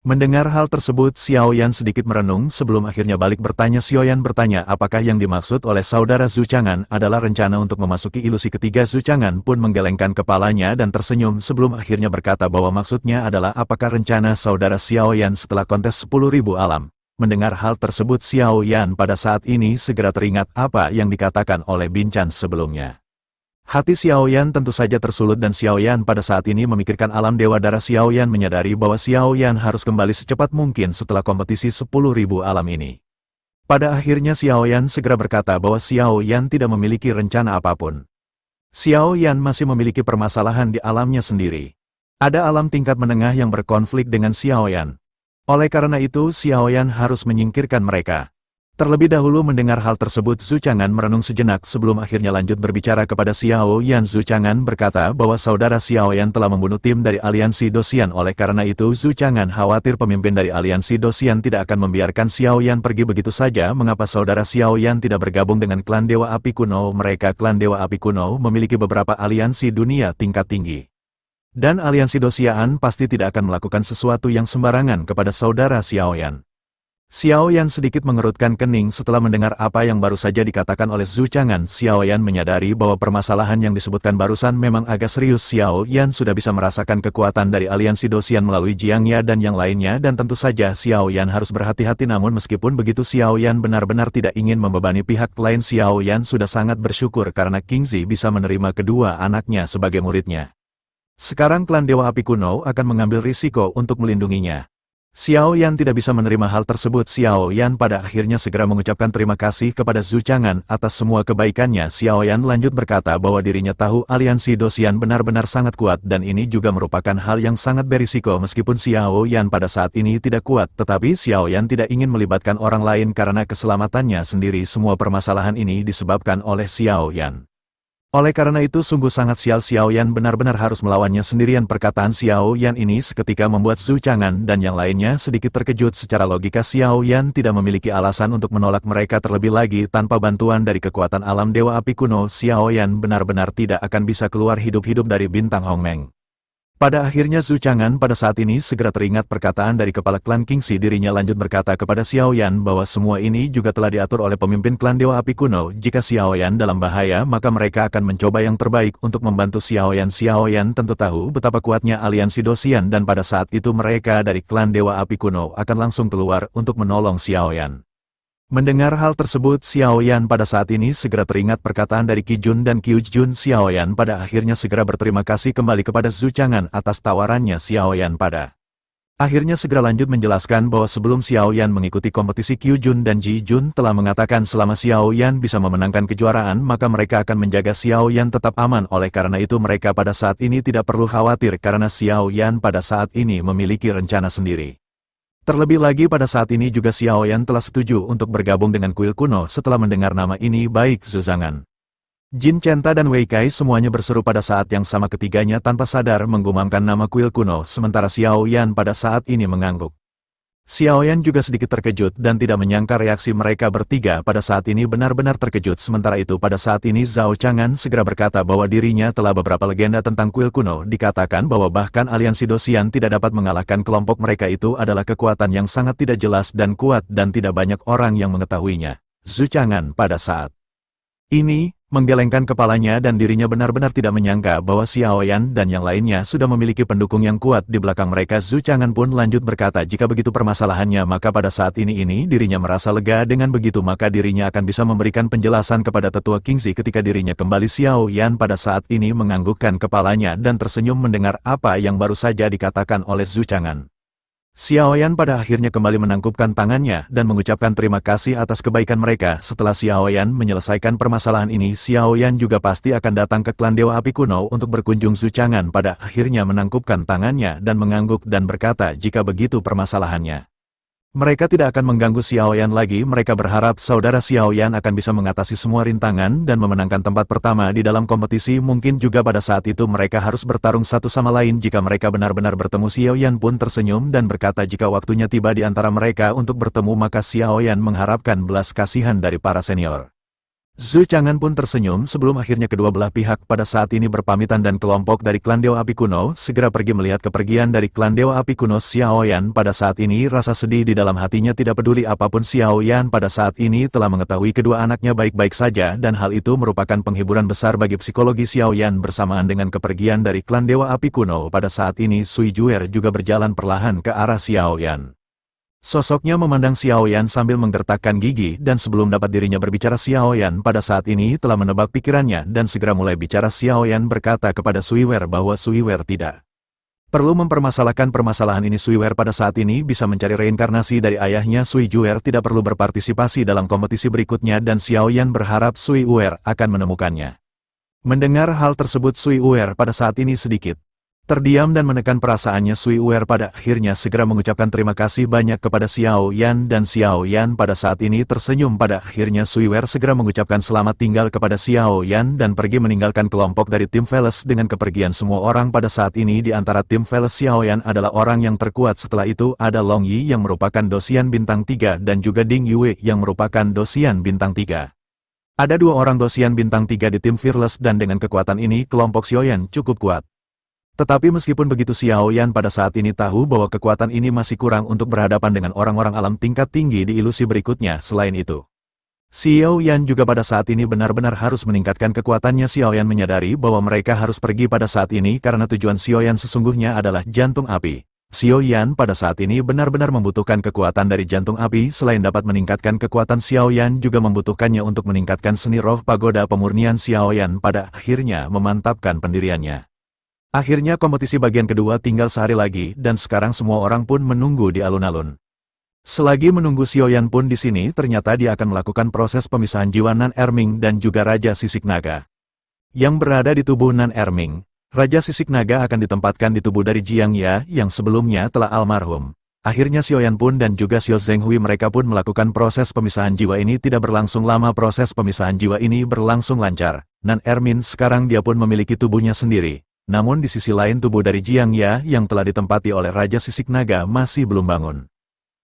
Mendengar hal tersebut, Xiao Yan sedikit merenung sebelum akhirnya balik bertanya. Xiao Yan bertanya apakah yang dimaksud oleh saudara Zhu Chang'an adalah rencana untuk memasuki ilusi ketiga. Zhu Chang'an pun menggelengkan kepalanya dan tersenyum sebelum akhirnya berkata bahwa maksudnya adalah apakah rencana saudara Xiao Yan setelah kontes 10.000 alam. Mendengar hal tersebut, Xiao Yan pada saat ini segera teringat apa yang dikatakan oleh Bin Chan sebelumnya. Hati Xiao Yan tentu saja tersulut dan Xiao Yan pada saat ini memikirkan alam Dewa Darah. Xiao Yan menyadari bahwa Xiao Yan harus kembali secepat mungkin setelah kompetisi 10.000 alam ini. Pada akhirnya Xiao Yan segera berkata bahwa Xiao Yan tidak memiliki rencana apapun. Xiao Yan masih memiliki permasalahan di alamnya sendiri. Ada alam tingkat menengah yang berkonflik dengan Xiao Yan. Oleh karena itu Xiao Yan harus menyingkirkan mereka. Terlebih dahulu mendengar hal tersebut, Zhu Chang'an merenung sejenak sebelum akhirnya lanjut berbicara kepada Xiao Yan. Zhu Chang'an berkata bahwa saudara Xiao Yan telah membunuh tim dari aliansi Dosian. Oleh karena itu Zhu Chang'an khawatir pemimpin dari aliansi Dosian tidak akan membiarkan Xiao Yan pergi begitu saja. Mengapa saudara Xiao Yan tidak bergabung dengan klan Dewa Api Kuno? Klan Dewa Api Kuno memiliki beberapa aliansi dunia tingkat tinggi. Dan aliansi Dosian pasti tidak akan melakukan sesuatu yang sembarangan kepada saudara Xiao Yan. Xiao Yan sedikit mengerutkan kening setelah mendengar apa yang baru saja dikatakan oleh Zhu Chang'an. Xiao Yan menyadari bahwa permasalahan yang disebutkan barusan memang agak serius. Xiao Yan sudah bisa merasakan kekuatan dari aliansi Dosian melalui Jiang Ya dan yang lainnya, dan tentu saja Xiao Yan harus berhati-hati. Namun meskipun begitu Xiao Yan benar-benar tidak ingin membebani pihak lain. Xiao Yan sudah sangat bersyukur karena King Zi bisa menerima kedua anaknya sebagai muridnya. Sekarang klan Dewa Api Kuno akan mengambil risiko untuk melindunginya. Xiao Yan tidak bisa menerima hal tersebut. Xiao Yan pada akhirnya segera mengucapkan terima kasih kepada Zhu Chang'an atas semua kebaikannya. Xiao Yan lanjut berkata bahwa dirinya tahu aliansi Dosian benar-benar sangat kuat dan ini juga merupakan hal yang sangat berisiko. Meskipun Xiao Yan pada saat ini tidak kuat, tetapi Xiao Yan tidak ingin melibatkan orang lain karena keselamatannya sendiri. Semua permasalahan ini disebabkan oleh Xiao Yan. Oleh karena itu sungguh sangat sial Xiao Yan benar-benar harus melawannya sendirian. Perkataan Xiao Yan ini seketika membuat Zhu Chang'an dan yang lainnya sedikit terkejut. Secara logika Xiao Yan tidak memiliki alasan untuk menolak mereka, terlebih lagi tanpa bantuan dari kekuatan alam Dewa Api Kuno. Xiao Yan benar-benar tidak akan bisa keluar hidup-hidup dari bintang Hongmeng. Pada akhirnya Zhu Chang'an pada saat ini segera teringat perkataan dari kepala klan Qingxi. Dirinya lanjut berkata kepada Xiao Yan bahwa semua ini juga telah diatur oleh pemimpin klan Dewa Api Kuno. Jika Xiao Yan dalam bahaya maka mereka akan mencoba yang terbaik untuk membantu Xiao Yan. Xiao Yan tentu tahu betapa kuatnya aliansi Dosian dan pada saat itu mereka dari klan Dewa Api Kuno akan langsung keluar untuk menolong Xiao Yan. Mendengar hal tersebut, Xiao Yan pada saat ini segera teringat perkataan dari Qi Jun dan Qiu Jun. Xiao Yan pada akhirnya segera berterima kasih kembali kepada Zhu Chang'an atas tawarannya. Xiao Yan pada akhirnya segera lanjut menjelaskan bahwa sebelum Xiao Yan mengikuti kompetisi, Qiu Jun dan Ji Jun telah mengatakan selama Xiao Yan bisa memenangkan kejuaraan maka mereka akan menjaga Xiao Yan tetap aman. Oleh karena itu mereka pada saat ini tidak perlu khawatir karena Xiao Yan pada saat ini memiliki rencana sendiri. Terlebih lagi pada saat ini juga Xiao Yan telah setuju untuk bergabung dengan kuil kuno. Setelah mendengar nama ini baik Zhu Chang'an, Jin Chenta dan Wei Kai semuanya berseru pada saat yang sama. Ketiganya tanpa sadar menggumamkan nama kuil kuno sementara Xiao Yan pada saat ini mengangguk. Xiao Yan juga sedikit terkejut dan tidak menyangka reaksi mereka bertiga pada saat ini benar-benar terkejut. Sementara itu pada saat ini Zhao Chang'an segera berkata bahwa dirinya telah beberapa legenda tentang kuil kuno. Dikatakan bahwa bahkan aliansi Dosian tidak dapat mengalahkan kelompok mereka. Itu adalah kekuatan yang sangat tidak jelas dan kuat dan tidak banyak orang yang mengetahuinya. Zhu Chang'an pada saat ini menggelengkan kepalanya dan dirinya benar-benar tidak menyangka bahwa Xiao Yan dan yang lainnya sudah memiliki pendukung yang kuat di belakang mereka. Zhu Chang'an pun lanjut berkata jika begitu permasalahannya maka pada saat ini dirinya merasa lega. Dengan begitu maka dirinya akan bisa memberikan penjelasan kepada tetua Qingxi ketika dirinya kembali. Xiao Yan pada saat ini menganggukkan kepalanya dan tersenyum mendengar apa yang baru saja dikatakan oleh Zhu Chang'an. Xiao Yan pada akhirnya kembali menangkupkan tangannya dan mengucapkan terima kasih atas kebaikan mereka. Setelah Xiao Yan menyelesaikan permasalahan ini, Xiao Yan juga pasti akan datang ke klan Dewa Api Kuno untuk berkunjung. Zhu Chang'an pada akhirnya menangkupkan tangannya dan mengangguk dan berkata jika begitu permasalahannya mereka tidak akan mengganggu Xiao Yan lagi. Mereka berharap saudara Xiao Yan akan bisa mengatasi semua rintangan dan memenangkan tempat pertama di dalam kompetisi. Mungkin juga pada saat itu mereka harus bertarung satu sama lain. Jika mereka benar-benar bertemu, Xiao Yan pun tersenyum dan berkata jika waktunya tiba di antara mereka untuk bertemu maka Xiao Yan mengharapkan belas kasihan dari para senior. Zhu Chang'an pun tersenyum sebelum akhirnya kedua belah pihak pada saat ini berpamitan dan kelompok dari klan Dewa Api Kuno segera pergi melihat kepergian dari klan Dewa Api Kuno. Xiao Yan pada saat ini rasa sedih di dalam hatinya. Tidak peduli apapun, Xiao Yan pada saat ini telah mengetahui kedua anaknya baik-baik saja dan hal itu merupakan penghiburan besar bagi psikologi Xiao Yan. Bersamaan dengan kepergian dari klan Dewa Api Kuno pada saat ini Sui Juer juga berjalan perlahan ke arah Xiao Yan. Sosoknya memandang Xiao Yan sambil menggertakkan gigi dan sebelum dapat dirinya berbicara, Xiao Yan pada saat ini telah menebak pikirannya dan segera mulai bicara. Xiao Yan berkata kepada Sui Wer bahwa Sui Wer tidak perlu mempermasalahkan permasalahan ini. Sui Wer pada saat ini bisa mencari reinkarnasi dari ayahnya. Sui Juer tidak perlu berpartisipasi dalam kompetisi berikutnya dan Xiao Yan berharap Sui Wer akan menemukannya. Mendengar hal tersebut Sui Wer pada saat ini sedikit terdiam dan menekan perasaannya. Sui Wer pada akhirnya segera mengucapkan terima kasih banyak kepada Xiao Yan dan Xiao Yan pada saat ini tersenyum. Pada akhirnya Sui Wer segera mengucapkan selamat tinggal kepada Xiao Yan dan pergi meninggalkan kelompok dari tim Veles. Dengan kepergian semua orang pada saat ini di antara tim Veles, Xiao Yan adalah orang yang terkuat. Setelah itu ada Long Yi yang merupakan Dosian Bintang 3 dan juga Ding Yue yang merupakan Dosian Bintang 3. Ada dua orang Dosian Bintang 3 di tim Fearless dan dengan kekuatan ini kelompok Xiao Yan cukup kuat. Tetapi meskipun begitu Xiao Yan pada saat ini tahu bahwa kekuatan ini masih kurang untuk berhadapan dengan orang-orang alam tingkat tinggi di ilusi berikutnya. Selain itu, Xiao Yan juga pada saat ini benar-benar harus meningkatkan kekuatannya. Xiao Yan menyadari bahwa mereka harus pergi pada saat ini karena tujuan Xiao Yan sesungguhnya adalah jantung api. Xiao Yan pada saat ini benar-benar membutuhkan kekuatan dari jantung api. Selain dapat meningkatkan kekuatan, Xiao Yan juga membutuhkannya untuk meningkatkan seni roh pagoda pemurnian. Xiao Yan pada akhirnya memantapkan pendiriannya. Akhirnya kompetisi bagian kedua tinggal sehari lagi dan sekarang semua orang pun menunggu di alun-alun. Selagi menunggu, Xiao Yan pun di sini ternyata dia akan melakukan proses pemisahan jiwa Nan Erming dan juga Raja Sisik Naga yang berada di tubuh Nan Erming. Raja Sisik Naga akan ditempatkan di tubuh dari Jiang Ya yang sebelumnya telah almarhum. Akhirnya Xiaoyan pun dan juga Xiao Zhenghui mereka pun melakukan proses pemisahan jiwa ini tidak berlangsung lama. Proses pemisahan jiwa ini berlangsung lancar. Nan Ermin sekarang dia pun memiliki tubuhnya sendiri. Namun di sisi lain tubuh dari Jiang Ya yang telah ditempati oleh Raja Sisik Naga masih belum bangun.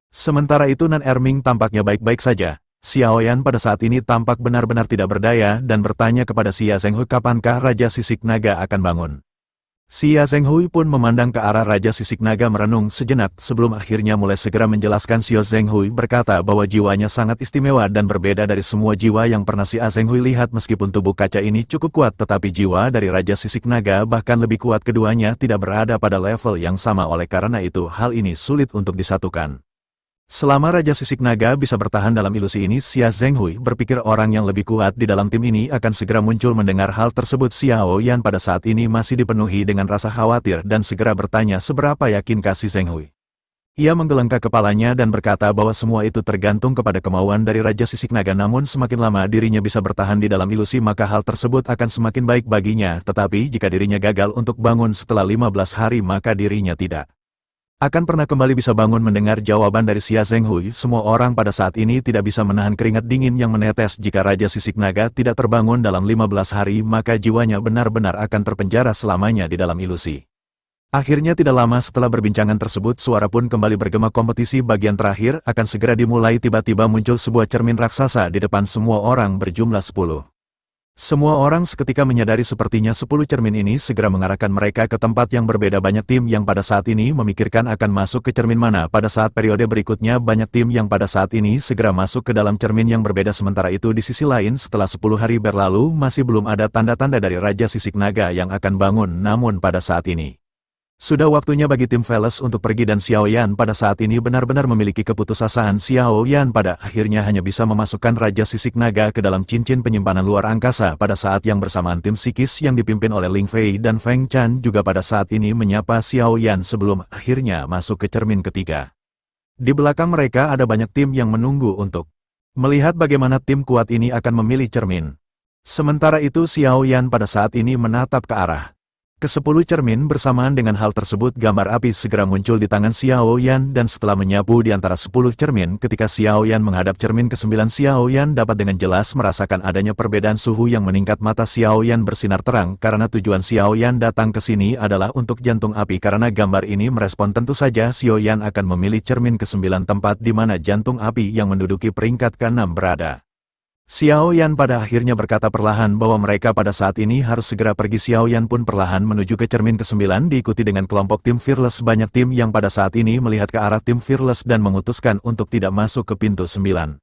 Sementara itu Nan Erming tampaknya baik-baik saja. Xiaoyan pada saat ini tampak benar-benar tidak berdaya dan bertanya kepada Xia Zhenghui kapankah Raja Sisik Naga akan bangun. Xia Zhenghui pun memandang ke arah Raja Sisik Naga merenung sejenak sebelum akhirnya mulai segera menjelaskan. Xia Zhenghui berkata bahwa jiwanya sangat istimewa dan berbeda dari semua jiwa yang pernah Xia Zhenghui lihat. Meskipun tubuh kaca ini cukup kuat tetapi jiwa dari Raja Sisik Naga bahkan lebih kuat. Keduanya tidak berada pada level yang sama, oleh karena itu hal ini sulit untuk disatukan. Selama Raja Sisik Naga bisa bertahan dalam ilusi ini, Xia Zhenghui berpikir orang yang lebih kuat di dalam tim ini akan segera muncul. Mendengar hal tersebut, Xiaoyan pada saat ini masih dipenuhi dengan rasa khawatir dan segera bertanya seberapa yakinkah si Zhenghui. Ia menggelengkan kepalanya dan berkata bahwa semua itu tergantung kepada kemauan dari Raja Sisik Naga. Namun semakin lama dirinya bisa bertahan di dalam ilusi maka hal tersebut akan semakin baik baginya. Tetapi jika dirinya gagal untuk bangun setelah 15 hari maka dirinya tidak akan pernah kembali bisa bangun. Mendengar jawaban dari Xia Zhenghui, semua orang pada saat ini tidak bisa menahan keringat dingin yang menetes. Jika Raja Sisik Naga tidak terbangun dalam 15 hari, maka jiwanya benar-benar akan terpenjara selamanya di dalam ilusi. Akhirnya tidak lama setelah perbincangan tersebut, suara pun kembali bergema. Kompetisi bagian terakhir akan segera dimulai. Tiba-tiba muncul sebuah cermin raksasa di depan semua orang berjumlah 10. Semua orang seketika menyadari sepertinya 10 cermin ini segera mengarahkan mereka ke tempat yang berbeda. Banyak tim yang pada saat ini memikirkan akan masuk ke cermin mana pada saat periode berikutnya. Banyak tim yang pada saat ini segera masuk ke dalam cermin yang berbeda. Sementara itu di sisi lain setelah 10 hari berlalu masih belum ada tanda-tanda dari Raja Sisik Naga yang akan bangun. Namun pada saat ini sudah waktunya bagi tim Veles untuk pergi dan Xiaoyan pada saat ini benar-benar memiliki keputusasaan. Xiaoyan pada akhirnya hanya bisa memasukkan Raja Sisik Naga ke dalam cincin penyimpanan luar angkasa pada saat yang bersamaan. Tim psikis yang dipimpin oleh Ling Fei dan Feng Chan juga pada saat ini menyapa Xiaoyan sebelum akhirnya masuk ke cermin ketiga. Di belakang mereka ada banyak tim yang menunggu untuk melihat bagaimana tim kuat ini akan memilih cermin. Sementara itu Xiaoyan pada saat ini menatap ke arah ke-10 cermin. Bersamaan dengan hal tersebut gambar api segera muncul di tangan Xiaoyan dan setelah menyapu di antara 10 cermin, ketika Xiaoyan menghadap cermin ke-9, Xiaoyan dapat dengan jelas merasakan adanya perbedaan suhu yang meningkat. Mata Xiaoyan bersinar terang karena tujuan Xiaoyan datang ke sini adalah untuk jantung api. Karena gambar ini merespon, tentu saja Xiaoyan akan memilih cermin ke-9, tempat di mana jantung api yang menduduki peringkat ke-6 berada. Xiaoyan pada akhirnya berkata perlahan bahwa mereka pada saat ini harus segera pergi. Xiaoyan pun perlahan menuju ke cermin ke-9 diikuti dengan kelompok tim Fearless. Banyak tim yang pada saat ini melihat ke arah tim Fearless dan memutuskan untuk tidak masuk ke pintu 9.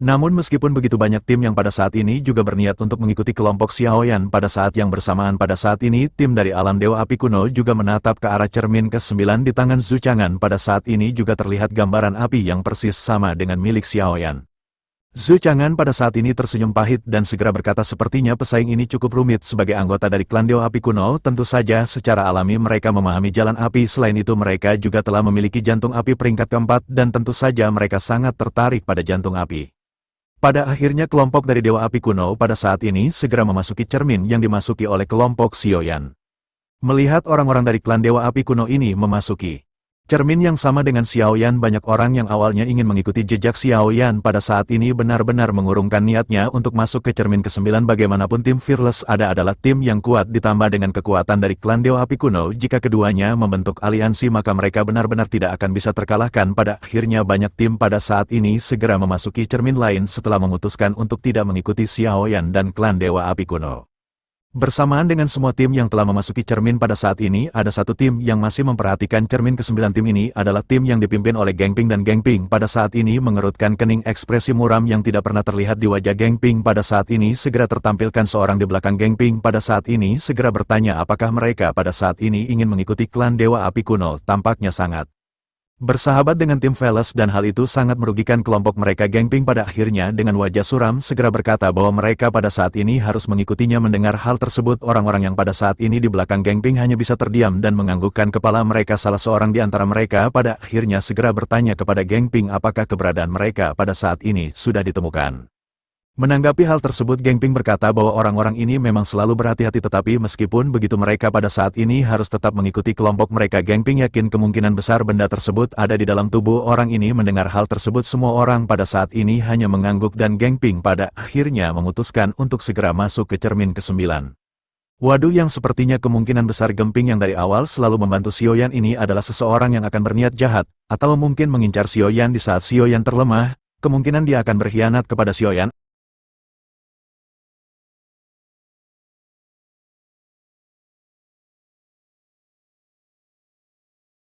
Namun meskipun begitu banyak tim yang pada saat ini juga berniat untuk mengikuti kelompok Xiaoyan. Pada saat yang bersamaan pada saat ini tim dari alam Dewa Api Kuno juga menatap ke arah cermin ke-9 di tangan Zhu Chang'an. Pada saat ini juga terlihat gambaran api yang persis sama dengan milik Xiaoyan. Zhu Chang'an pada saat ini tersenyum pahit dan segera berkata sepertinya pesaing ini cukup rumit. Sebagai anggota dari klan Dewa Api Kuno, tentu saja secara alami mereka memahami jalan api. Selain itu mereka juga telah memiliki jantung api peringkat ke-4 dan tentu saja mereka sangat tertarik pada jantung api. Pada akhirnya kelompok dari Dewa Api Kuno pada saat ini segera memasuki cermin yang dimasuki oleh kelompok Xiaoyan. Melihat orang-orang dari klan Dewa Api Kuno ini memasuki cermin yang sama dengan Xiaoyan, banyak orang yang awalnya ingin mengikuti jejak Xiaoyan pada saat ini benar-benar mengurungkan niatnya untuk masuk ke cermin ke-9. Bagaimanapun tim Fearless adalah tim yang kuat ditambah dengan kekuatan dari klan Dewa Api Kuno. Jika keduanya membentuk aliansi maka mereka benar-benar tidak akan bisa terkalahkan. Pada akhirnya banyak tim pada saat ini segera memasuki cermin lain setelah memutuskan untuk tidak mengikuti Xiaoyan dan klan Dewa Api Kuno. Bersamaan dengan semua tim yang telah memasuki cermin pada saat ini, ada satu tim yang masih memperhatikan cermin ke-9. Tim ini adalah tim yang dipimpin oleh Geng Ping dan Geng Ping pada saat ini mengerutkan kening. Ekspresi muram yang tidak pernah terlihat di wajah Geng Ping pada saat ini segera tertampilkan. Seorang di belakang Geng Ping pada saat ini segera bertanya apakah mereka pada saat ini ingin mengikuti klan Dewa Api Kuno. Tampaknya sangat bersahabat dengan tim Veles dan hal itu sangat merugikan kelompok mereka. Geng Ping pada akhirnya dengan wajah suram segera berkata bahwa mereka pada saat ini harus mengikutinya. Mendengar hal tersebut orang-orang yang pada saat ini di belakang Geng Ping hanya bisa terdiam dan menganggukkan kepala mereka. Salah seorang di antara mereka pada akhirnya segera bertanya kepada Geng Ping apakah keberadaan mereka pada saat ini sudah ditemukan. Menanggapi hal tersebut, Genping berkata bahwa orang-orang ini memang selalu berhati-hati, tetapi meskipun begitu mereka pada saat ini harus tetap mengikuti kelompok mereka. Genping yakin kemungkinan besar benda tersebut ada di dalam tubuh orang ini. Mendengar hal tersebut, semua orang pada saat ini hanya mengangguk dan Genping pada akhirnya memutuskan untuk segera masuk ke cermin ke-9. Waduh, yang sepertinya kemungkinan besar Genping yang dari awal selalu membantu Xiaoyan ini adalah seseorang yang akan berniat jahat, atau mungkin mengincar Xiaoyan di saat Xiaoyan terlemah. Kemungkinan dia akan berkhianat kepada Xiaoyan